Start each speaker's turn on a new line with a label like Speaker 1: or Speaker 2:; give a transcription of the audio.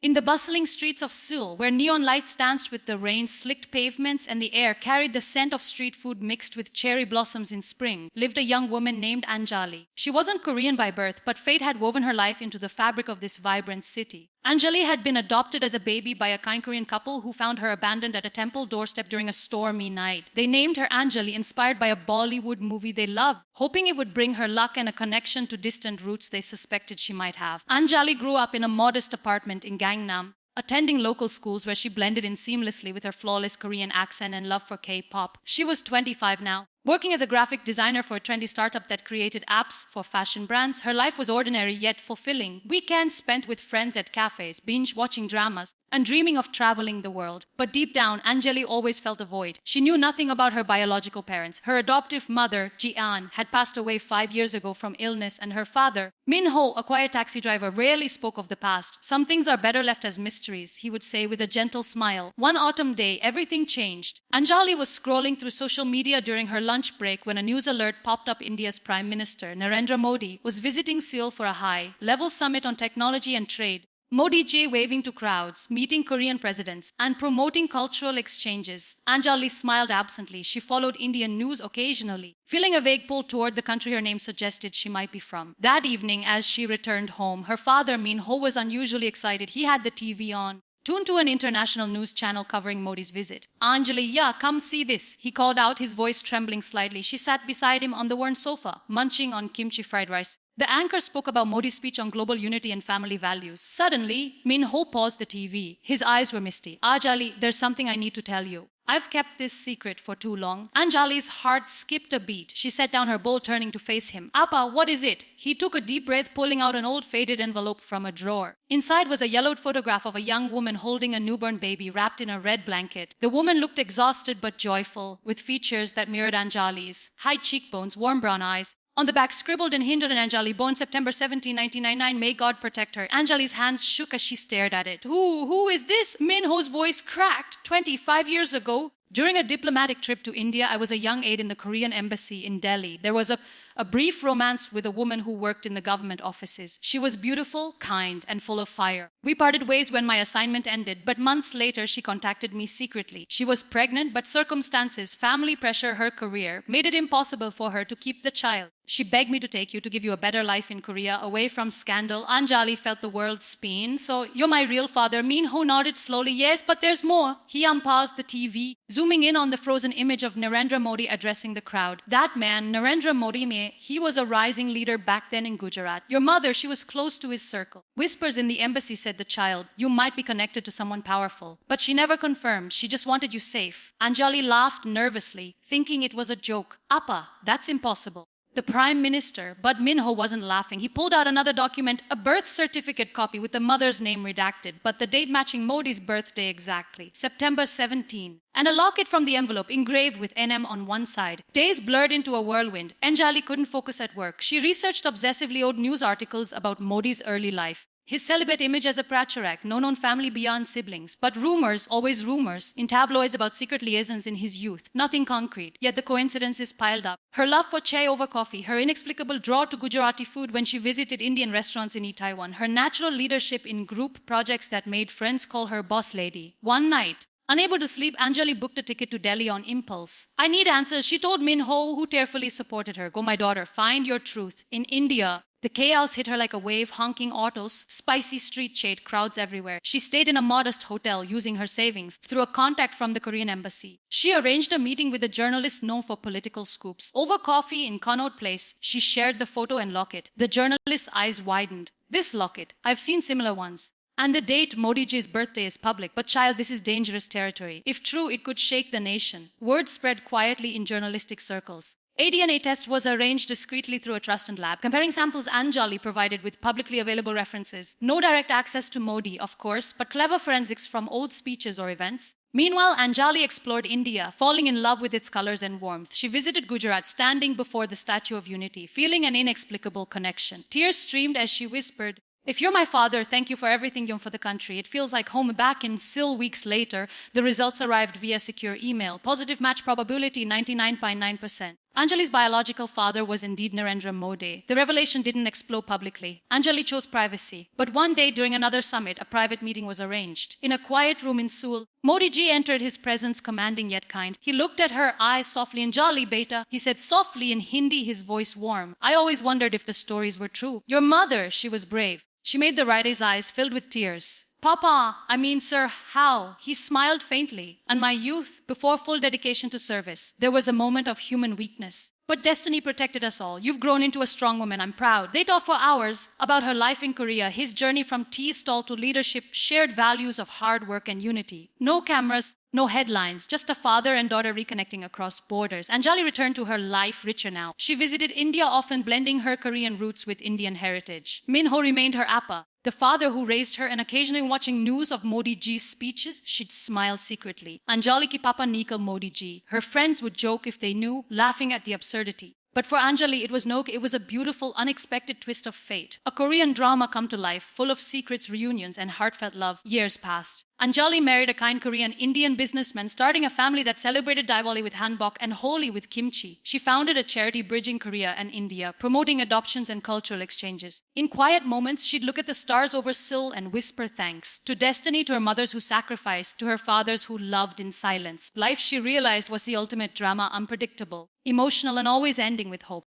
Speaker 1: In the bustling streets of Seoul, where neon lights danced with the rain-slicked pavements and the air carried the scent of street food mixed with cherry blossoms in spring, lived a young woman named Anjali. She wasn't Korean by birth, but fate had woven her life into the fabric of this vibrant city. Anjali had been adopted as a baby by a kind Korean couple who found her abandoned at a temple doorstep during a stormy night. They named her Anjali, inspired by a Bollywood movie they loved, hoping it would bring her luck and a connection to distant roots they suspected she might have. Anjali grew up in a modest apartment in Gangnam, attending local schools where she blended in seamlessly with her flawless Korean accent and love for K-pop. She was 25 now. Working as a graphic designer for a trendy startup that created apps for fashion brands, her life was ordinary yet fulfilling. Weekends spent with friends at cafes, binge-watching dramas, and dreaming of traveling the world. But deep down, Anjali always felt a void. She knew nothing about her biological parents. Her adoptive mother, Ji-an, had passed away 5 years ago from illness, and her father, Min-ho, a quiet taxi driver, rarely spoke of the past. Some things are better left as mysteries, he would say with a gentle smile. One autumn day, everything changed. Anjali was scrolling through social media during her lunch break when a news alert popped up. India's Prime Minister, Narendra Modi, was visiting Seoul for a high-level summit on technology and trade. Modi Ji waving to crowds, meeting Korean presidents, and promoting cultural exchanges. Anjali smiled absently. She followed Indian news occasionally, feeling a vague pull toward the country her name suggested she might be from. That evening, as she returned home, her father, Min-ho, was unusually excited. He had the TV on, tuned to an international news channel covering Modi's visit. Anjali, yeah, come see this, he called out, his voice trembling slightly. She sat beside him on the worn sofa, munching on kimchi fried rice. The anchor spoke about Modi's speech on global unity and family values. Suddenly, Min-ho paused the TV. His eyes were misty. Anjali, there's something I need to tell you. I've kept this secret for too long. Anjali's heart skipped a beat. She set down her bowl, turning to face him. Appa, what is it? He took a deep breath, pulling out an old faded envelope from a drawer. Inside was a yellowed photograph of a young woman holding a newborn baby wrapped in a red blanket. The woman looked exhausted but joyful, with features that mirrored Anjali's. High cheekbones, warm brown eyes. On the back, scribbled in Hindu and Anjali, born September 17, 1999, may God protect her. Anjali's hands shook as she stared at it. Who is this? Min-ho's voice cracked. 25 years ago, during a diplomatic trip to India, I was a young aide in the Korean embassy in Delhi. There was a brief romance with a woman who worked in the government offices. She was beautiful, kind, and full of fire. We parted ways when my assignment ended, but months later she contacted me secretly. She was pregnant, but circumstances, family pressure, her career, made it impossible for her to keep the child. She begged me to take you to give you a better life in Korea, away from scandal. Anjali felt the world spin. So, you're my real father. Min-ho nodded slowly. Yes, but there's more. He unpaused the TV, zooming in on the frozen image of Narendra Modi addressing the crowd. That man, Narendra Modi, he was a rising leader back then in Gujarat. Your mother, she was close to his circle. Whispers in the embassy, said the child. You might be connected to someone powerful. But she never confirmed. She just wanted you safe. Anjali laughed nervously, thinking it was a joke. Appa, that's impossible. The Prime Minister, but Min-ho wasn't laughing. He pulled out another document, a birth certificate copy with the mother's name redacted, but the date matching Modi's birthday exactly, September 17. And a locket from the envelope engraved with NM on one side. Days blurred into a whirlwind. Anjali couldn't focus at work. She researched obsessively old news articles about Modi's early life. His celibate image as a pracharak, no known family beyond siblings. But rumors, always rumors, in tabloids about secret liaisons in his youth. Nothing concrete, yet the coincidences piled up. Her love for chai over coffee, her inexplicable draw to Gujarati food when she visited Indian restaurants in Taiwan, her natural leadership in group projects that made friends call her boss lady. One night, unable to sleep, Anjali booked a ticket to Delhi on impulse. I need answers, she told Min-ho, who tearfully supported her. Go, my daughter, find your truth. In India, the chaos hit her like a wave, honking autos, spicy street shade, crowds everywhere. She stayed in a modest hotel using her savings through a contact from the Korean embassy. She arranged a meeting with a journalist known for political scoops. Over coffee in Connaught Place, she shared the photo and locket. The journalist's eyes widened. This locket, I've seen similar ones. And the date, Modi Ji's birthday, is public. But child, this is dangerous territory. If true, it could shake the nation. Word spread quietly in journalistic circles. A DNA test was arranged discreetly through a trusted lab, comparing samples Anjali provided with publicly available references. No direct access to Modi, of course, but clever forensics from old speeches or events. Meanwhile, Anjali explored India, falling in love with its colors and warmth. She visited Gujarat, standing before the Statue of Unity, feeling an inexplicable connection. Tears streamed as she whispered, if you're my father, thank you for everything you've done for the country. It feels like home. Back in Seoul weeks later, the results arrived via secure email. Positive match probability 99.9%. Anjali's biological father was indeed Narendra Modi. The revelation didn't explode publicly. Anjali chose privacy. But one day during another summit, a private meeting was arranged. In a quiet room in Seoul, Modi ji entered, his presence commanding yet kind. He looked at her eyes softly. Anjali beta, he said softly in Hindi, his voice warm. I always wondered if the stories were true. Your mother, she was brave. She made the writer's eyes filled with tears. Papa, I mean, sir, how? He smiled faintly. And my youth, before full dedication to service, there was a moment of human weakness. But destiny protected us all. You've grown into a strong woman, I'm proud. They talked for hours about her life in Korea, his journey from tea stall to leadership, shared values of hard work and unity. No cameras, no headlines, just a father and daughter reconnecting across borders. Anjali returned to her life richer now. She visited India often, blending her Korean roots with Indian heritage. Minho remained her appa, the father who raised her, and occasionally watching news of Modi ji's speeches, she'd smile secretly. Anjali ki papa nikal Modi ji. Her friends would joke if they knew, laughing at the absurdity. But for Anjali, it was a beautiful, unexpected twist of fate. A Korean drama come to life, full of secrets, reunions, and heartfelt love. Years passed. Anjali married a kind Korean Indian businessman, starting a family that celebrated Diwali with hanbok and Holi with kimchi. She founded a charity bridging Korea and India, promoting adoptions and cultural exchanges. In quiet moments, she'd look at the stars over Seoul and whisper thanks. To destiny, to her mothers who sacrificed, to her fathers who loved in silence. Life, she realized, was the ultimate drama, unpredictable, emotional, and always ending with hope.